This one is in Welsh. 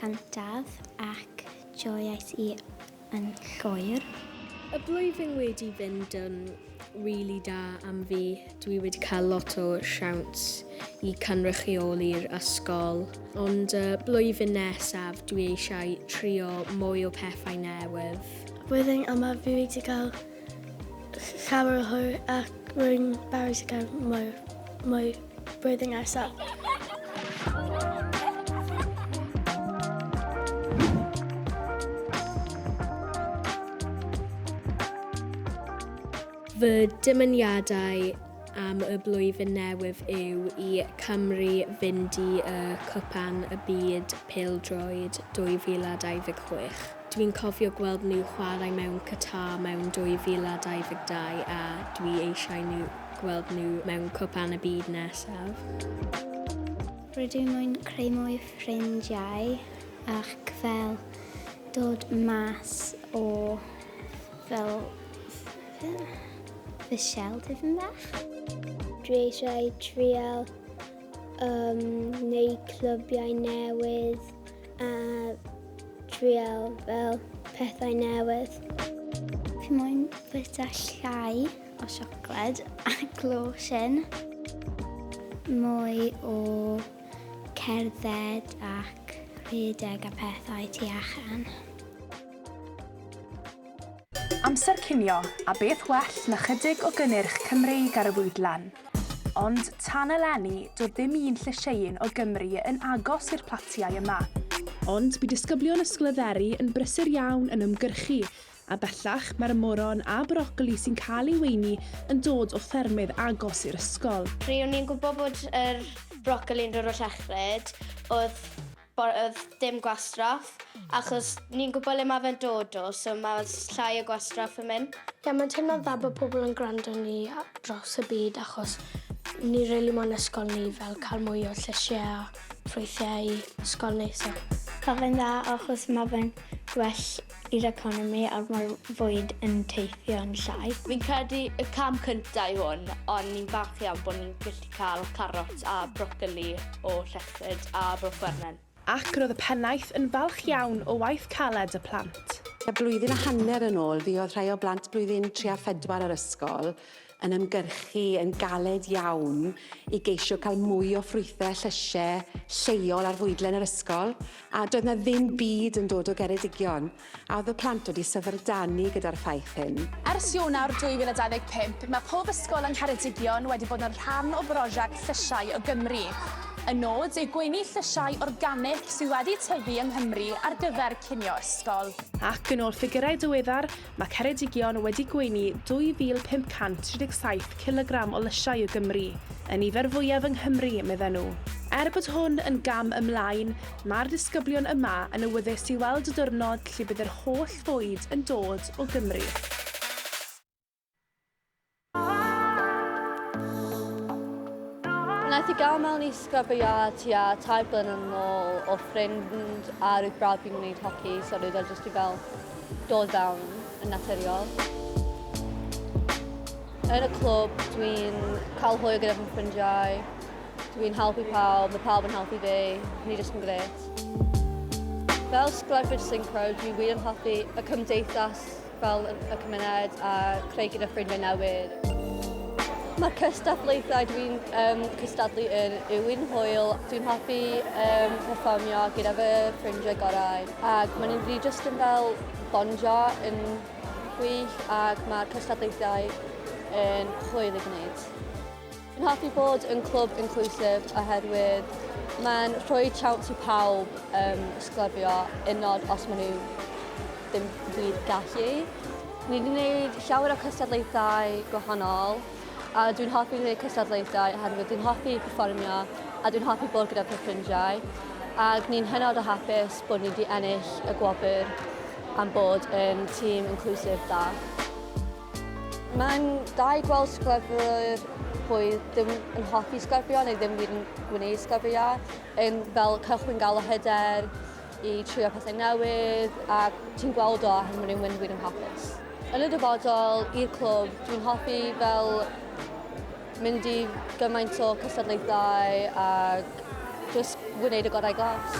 cyntaf ac joiais i yn llwyr. Y blwyddyn wedi fynd yn rili da am fi. Dwi wedi cael lot o siawns i cynrychioli'r ysgol. Ond blwyddyn nesaf dwi eisiau trio mwy o pethau newydd. Blwyddyn yma fi wedi cael llawer o hwyr ac rwy'n barod i gael mwy blwyddyn nesaf. Fy dymuniadau am y blwyddyn newydd yw i Cymru fynd i cwpan y byd pêl-droed 2026. Dwi'n cofio gweld nhw chwarae mewn Qatar mewn 2022 a dwi eisiau gweld nhw mewn cwpan y byd nesaf. Rydw i'n creu mwy ffrindiau ac fel dod mas o fel llysiau tipyn bach. Dwi eisiau trial neu clwbiau newydd a trial fel pethau newydd. Fi moyn bwyta llai o siocled a glosyn. Mwy o cerdded ac rhedeg a pethau tu allan. Amser cinio a beth well na chydig o gynnyrch Cymreig ar y fwydlan. Ond tan eleni, doedd ddim un llysieuyn o Gymru yn agos i'r platiau yma. Ond bu disgyblion ysglydderi yn brysur iawn yn ymgyrchu, a bellach mae'r moron a brocoli sy'n cael ei weini yn dod o ffermydd agos i'r ysgol. O'n i'n gwybod bod yr brocoli'n dod o llechryd, oedd dim gwastraff, achos ni'n gwybod le mae fe'n dod o, so mae llai o gwastraff yn mynd. Mae'n teimlo'n dda bod pobl yn gwrando ni dros y byd, achos ni rili moyn ysgol ni fel cael mwy o llysiau a ffrwythiau i ysgol nesaf. Fe'n dda achos mae fe'n gwell i'r economi a mae'r fwyd yn teithio yn llai. Fi'n credu y cam cyntaf i hwn, ond ni'n falch iawn bod ni'n gallu cael carot a brocoli o llechryd a broffernen. Ac roedd y pennaeth yn falch iawn o waith caled y plant. Blwyddyn a hanner yn ôl, fi oedd rhai o blant blwyddyn 3-4 ar ysgol yn ymgyrchu yn galed iawn i geisio cael mwy o ffrwythau llysiau lleol ar fwydlen yr ysgol. A doedd na ddim byd yn dod o Ceredigion, a oedd y plant wedi syfrdanu gyda'r ffaith hyn. Ers Ionawr 2025, mae pob ysgol yng Ceredigion wedi bod yn rhan o brosiect llysiau o Gymru. Y nod yw gweini llysiau organic sydd wedi tyfu yng Nghymru ar gyfer cinio ysgol. Ac yn ôl ffigurau diweddar, mae Ceredigion wedi gweini 2,537 kg o llysiau o Gymru, y nifer fwyaf yng Nghymru, medden nhw. Bod hwn yn gam ymlaen, mae'r disgyblion yma yn awyddus i weld y diwrnod lle bydd yr holl fwyd yn dod o Gymru. Wnaeth i gael mewn i sgrifiau tua 2 blynedd yn ôl o ffrind a roedd brawd fi'n gwneud hoci, so roedd e jyst i fel dod fewn yn naturiol. Yn y clwb, dwi'n cael hwyl gyda fy ffrindiau, dwi'n helpu pawb, mae pawb yn helpu fi, ni jyst yn gret. Fel Sglefrio Synchro, dwi wir yn hoffi y cymdeithas fel y cymuned a creu gyda ffrindiau newydd. Mae'r cystadlaethau dwi'n cystadlu yn yw'n hwyl. Dwi'n hoffi perfformio gyda fy ffrindiau gorau. Ac maen nhw'n jyst yn fel bondio yn gwych ac mae'r cystadlaethau yn hwyl i gwneud. Dwi'n hoffi bod yn clwb inclusive oherwydd mae'n rhoi siawns i pawb ysglefrio unod os maen nhw ddim wir gallu. Ni wedi gwneud llawer o cystadlaethau gwahanol. A dwi'n hoffi gwneud cystadlaethau oherwydd dwi'n hoffi perfformio a dwi'n hoffi bod gyda fy ffrindiau. Ac ni'n hynod o hapus bod ni wedi ennill y gwobr am bod yn tîm inclusive da. Mae'n da i gweld sglefrwyr pwy ddim yn hoffi sglefrio neu ddim yn gwneud sglefrio yn fel cychwyn gael o hyder i trio pethau newydd ac ti'n gweld o a maen nhw'n wir yn hapus. Yn y dyfodol, i'r clwb, dwi'n hoffi fel mynd i gymaint o cystadlaethau ac jyst wneud y gorau glas.